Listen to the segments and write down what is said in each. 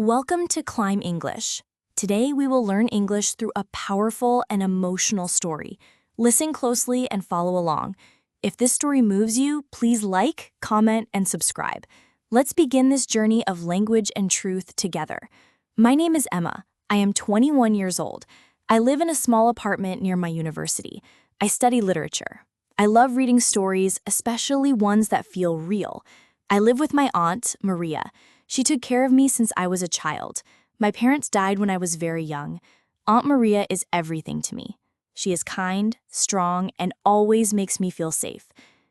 Welcome to Climb English. Today we will learn English through a powerful and emotional story. Listen closely and follow along. If this story moves you, please like, comment, and subscribe. Let's begin this journey of language and truth together. My name is Emma. I am 21 years old. I live in a small apartment near my university. I study literature. I love reading stories, especially ones that feel real. I live with my aunt, Maria. She took care of me since I was a child. My parents died when I was very young. Aunt Maria is everything to me. She is kind, strong, and always makes me feel safe.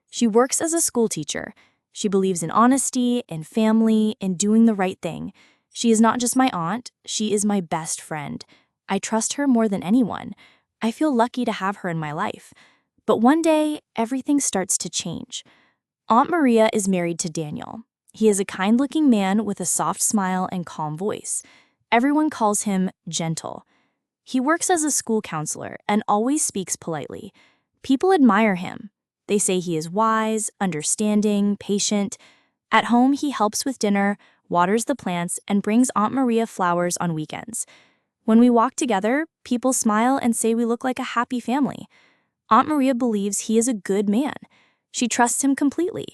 She works as a school teacher. She believes in honesty, in family, in doing the right thing. She is not just my aunt, she is my best friend. I trust her more than anyone. I feel lucky to have her in my life. But one day, everything starts to change. Aunt Maria is married to Daniel. He is a kind-looking man with a soft smile and calm voice. Everyone calls him gentle. He works as a school counselor and always speaks politely. People admire him. They say he is wise, understanding, patient. At home, he helps with dinner, waters the plants, and brings Aunt Maria flowers on weekends. When we walk together, people smile and say we look like a happy family. Aunt Maria believes he is a good man. She trusts him completely.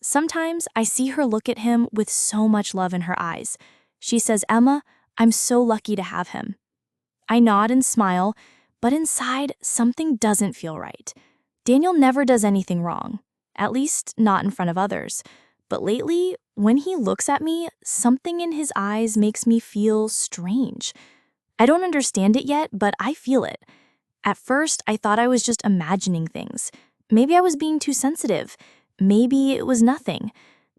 Sometimes I see her look at him with so much love in her eyes. She says, "Emma, I'm so lucky to have him." I nod and smile, but inside, something doesn't feel right. Daniel never does anything wrong, at least not in front of others. But lately, when he looks at me, something in his eyes makes me feel strange. I don't understand it yet, but I feel it. At first, I thought I was just imagining things. Maybe I was being too sensitive. Maybe it was nothing.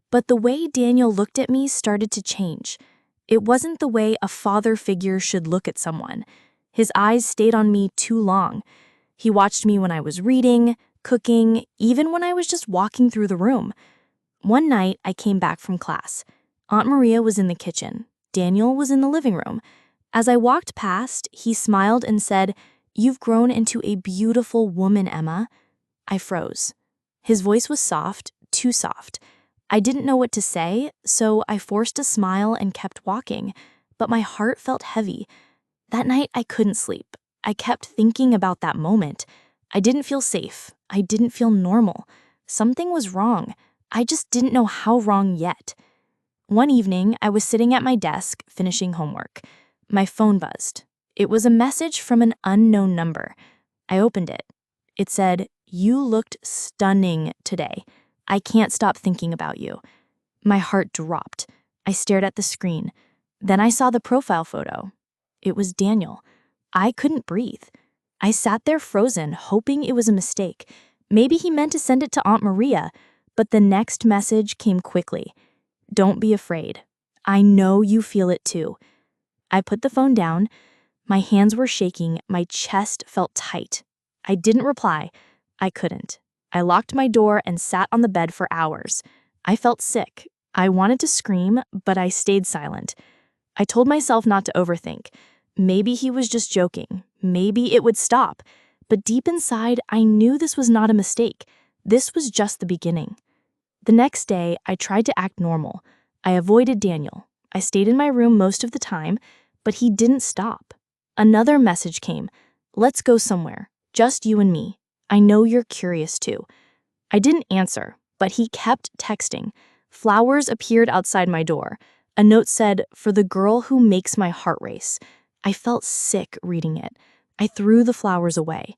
But the way Daniel looked at me started to change. It wasn't the way a father figure should look at someone. His eyes stayed on me too long. He watched me when I was reading, cooking, even when I was just walking through the room. One night, I came back from class. Aunt Maria was in the kitchen. Daniel was in the living room. As I walked past, he smiled and said, "You've grown into a beautiful woman, Emma." I froze. His voice was soft, too soft. I didn't know what to say, so I forced a smile and kept walking, but my heart felt heavy. That night, I couldn't sleep. I kept thinking about that moment. I didn't feel safe. I didn't feel normal. Something was wrong. I just didn't know how wrong yet. One evening, I was sitting at my desk, finishing homework. My phone buzzed. It was a message from an unknown number. I opened it. It said, "You looked stunning today. I can't stop thinking about you." My heart dropped. I stared at the screen. Then I saw the profile photo. It was Daniel. I couldn't breathe. I sat there frozen, hoping it was a mistake. Maybe he meant to send it to Aunt Maria, but the next message came quickly. "Don't be afraid. I know you feel it too." I put the phone down. My hands were shaking. My chest felt tight. I didn't reply. I couldn't. I locked my door and sat on the bed for hours. I felt sick. I wanted to scream, but I stayed silent. I told myself not to overthink. Maybe he was just joking. Maybe it would stop. But deep inside, I knew this was not a mistake. This was just the beginning. The next day, I tried to act normal. I avoided Daniel. I stayed in my room most of the time, but he didn't stop. Another message came. "Let's go somewhere. Just you and me. I know you're curious too." I didn't answer, but he kept texting. Flowers appeared outside my door. A note said, "For the girl who makes my heart race." I felt sick reading it. I threw the flowers away.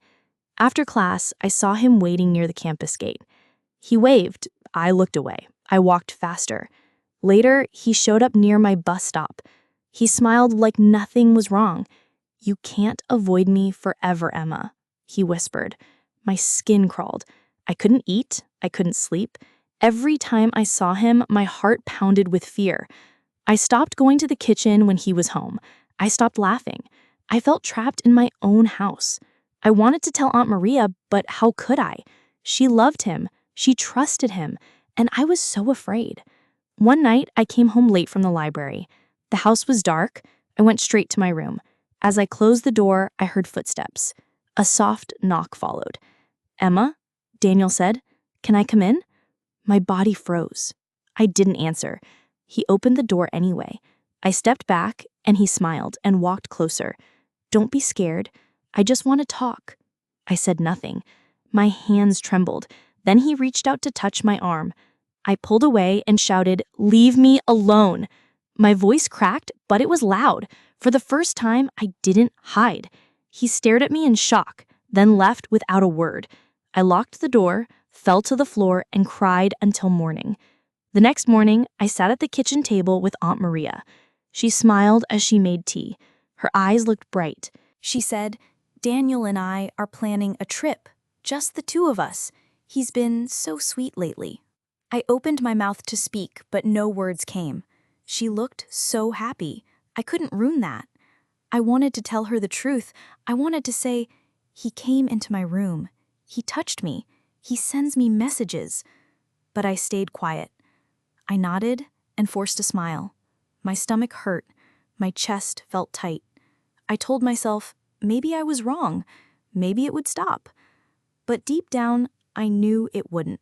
After class, I saw him waiting near the campus gate. He waved. I looked away. I walked faster. Later, he showed up near my bus stop. He smiled like nothing was wrong. "You can't avoid me forever, Emma," he whispered. My skin crawled. I couldn't eat. I couldn't sleep. Every time I saw him, my heart pounded with fear. I stopped going to the kitchen when he was home. I stopped laughing. I felt trapped in my own house. I wanted to tell Aunt Maria, but how could I? She loved him. She trusted him. And I was so afraid. One night, I came home late from the library. The house was dark. I went straight to my room. As I closed the door, I heard footsteps. A soft knock followed. "Emma?" Daniel said. "Can I come in?" My body froze. I didn't answer. He opened the door anyway. I stepped back, and he smiled and walked closer. "Don't be scared. I just want to talk." I said nothing. My hands trembled. Then he reached out to touch my arm. I pulled away and shouted, "Leave me alone." My voice cracked, but it was loud. For the first time, I didn't hide. He stared at me in shock, then left without a word. I locked the door, fell to the floor, and cried until morning. The next morning, I sat at the kitchen table with Aunt Maria. She smiled as she made tea. Her eyes looked bright. She said, "Daniel and I are planning a trip, just the two of us. He's been so sweet lately." I opened my mouth to speak, but no words came. She looked so happy. I couldn't ruin that. I wanted to tell her the truth. I wanted to say, "He came into my room. He touched me. He sends me messages." But I stayed quiet. I nodded and forced a smile. My stomach hurt. My chest felt tight. I told myself, maybe I was wrong. Maybe it would stop. But deep down, I knew it wouldn't.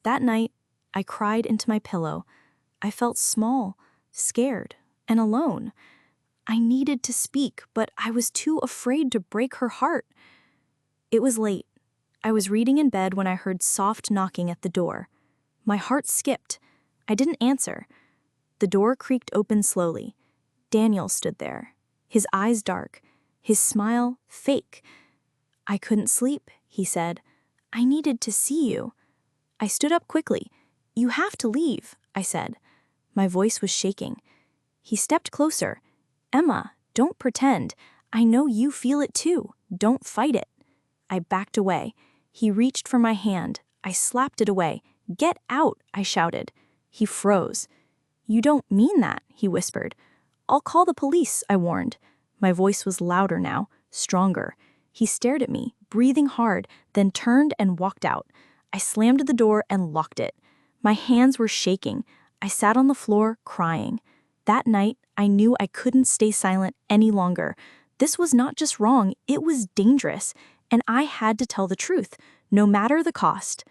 That night, I cried into my pillow. I felt small, scared, and alone. I needed to speak, but I was too afraid to break her heart. It was late. I was reading in bed when I heard soft knocking at the door. My heart skipped. I didn't answer. The door creaked open slowly. Daniel stood there, his eyes dark, his smile fake. "I couldn't sleep," he said. "I needed to see you." I stood up quickly. "You have to leave," I said. My voice was shaking. He stepped closer. "Emma, don't pretend. I know you feel it too. Don't fight it." I backed away. He reached for my hand. I slapped it away. "Get out," I shouted. He froze. "You don't mean that," he whispered. "I'll call the police," I warned. My voice was louder now, stronger. He stared at me, breathing hard, then turned and walked out. I slammed the door and locked it. My hands were shaking. I sat on the floor, crying. That night, I knew I couldn't stay silent any longer. This was not just wrong, it was dangerous, and I had to tell the truth, no matter the cost.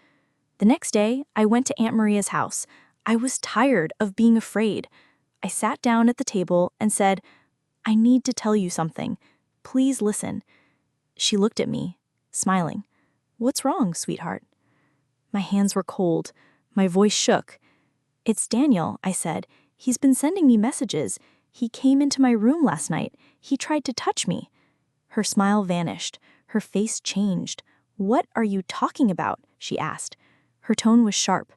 The next day, I went to Aunt Maria's house. I was tired of being afraid. I sat down at the table and said, "I need to tell you something. Please listen." She looked at me, smiling. "What's wrong, sweetheart?" My hands were cold. My voice shook. "It's Daniel," I said. "He's been sending me messages. He came into my room last night. He tried to touch me." Her smile vanished. Her face changed. "What are you talking about?" she asked. Her tone was sharp.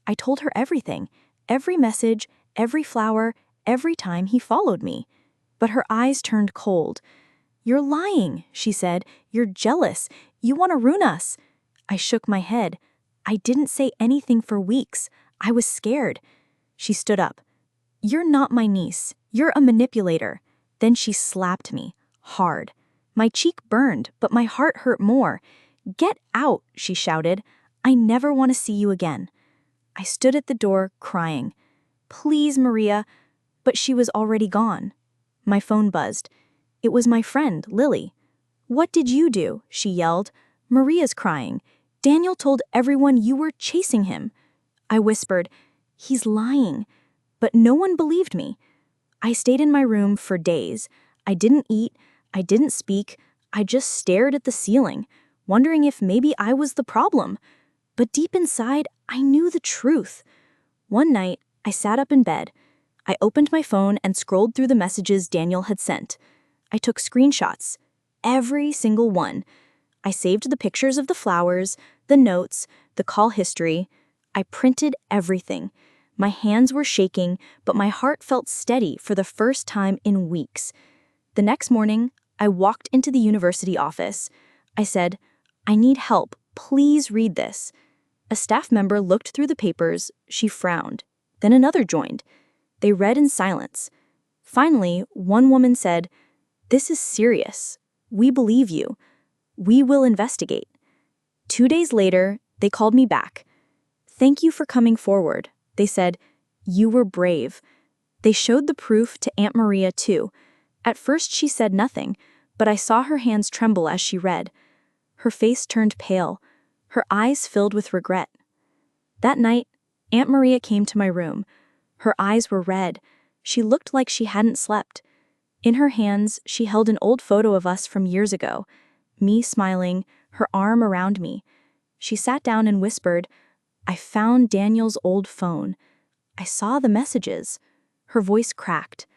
I told her everything. Every message, every flower, every time he followed me. But her eyes turned cold. "You're lying," she said. "You're jealous. You want to ruin us." I shook my head. "I didn't say anything for weeks. I was scared." She stood up. "You're not my niece. You're a manipulator." Then she slapped me, hard. My cheek burned, but my heart hurt more. "Get out," she shouted. "I never want to see you again." I stood at the door, crying. "Please, Maria." But she was already gone. My phone buzzed. It was my friend, Lily. "What did you do?" she yelled. "Maria's crying. Daniel told everyone you were chasing him." I whispered, "He's lying." But no one believed me. I stayed in my room for days. I didn't eat. I didn't speak. I just stared at the ceiling, wondering if maybe I was the problem. But deep inside, I knew the truth. One night, I sat up in bed. I opened my phone and scrolled through the messages Daniel had sent. I took screenshots. Every single one. I saved the pictures of the flowers, the notes, the call history. I printed everything. My hands were shaking, but my heart felt steady for the first time in weeks. The next morning, I walked into the university office. I said, "I need help. Please read this." A staff member looked through the papers. She frowned. Then another joined. They read in silence. Finally, one woman said, "This is serious. We believe you. We will investigate." 2 days later, they called me back. "Thank you for coming forward," they said. "You were brave." They showed the proof to Aunt Maria, too. At first, she said nothing, but I saw her hands tremble as she read. Her face turned pale. Her eyes filled with regret. That night, Aunt Maria came to my room. Her eyes were red. She looked like she hadn't slept. In her hands, she held an old photo of us from years ago, me smiling, her arm around me. She sat down and whispered, "I found Daniel's old phone. I saw the messages." Her voice cracked.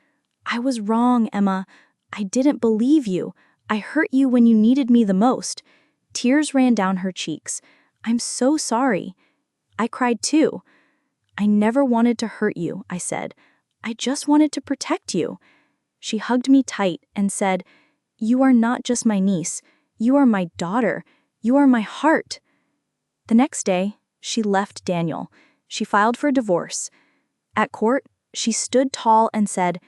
"I was wrong, Emma. I didn't believe you. I hurt you when you needed me the most." Tears ran down her cheeks. "I'm so sorry." I cried too. "I never wanted to hurt you," I said. "I just wanted to protect you." She hugged me tight and said, "You are not just my niece. You are my daughter. You are my heart." The next day, she left Daniel. She filed for divorce. At court, she stood tall and said,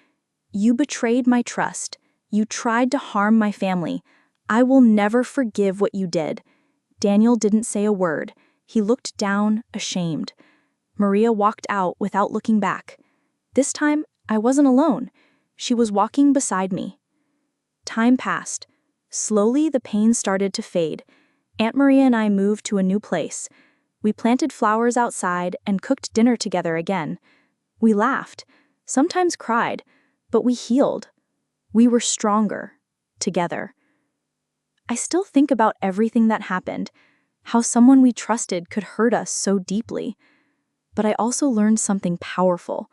"You betrayed my trust. You tried to harm my family. I will never forgive what you did." Daniel didn't say a word. He looked down, ashamed. Maria walked out without looking back. This time, I wasn't alone. She was walking beside me. Time passed. Slowly, the pain started to fade. Aunt Maria and I moved to a new place. We planted flowers outside and cooked dinner together again. We laughed, sometimes cried, but we healed. We were stronger, together. I still think about everything that happened, how someone we trusted could hurt us so deeply. But I also learned something powerful.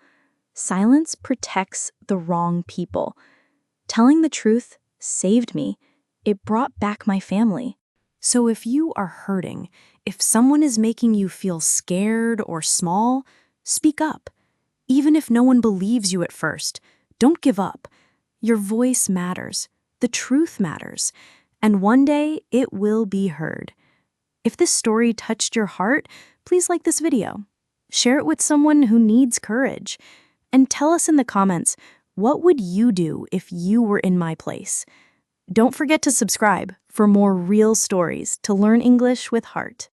Silence protects the wrong people. Telling the truth saved me. It brought back my family. So if you are hurting, if someone is making you feel scared or small, speak up. Even if no one believes you at first, don't give up. Your voice matters. The truth matters. And one day, it will be heard. If this story touched your heart, please like this video. Share it with someone who needs courage. And tell us in the comments, what would you do if you were in my place? Don't forget to subscribe for more real stories to learn English with heart.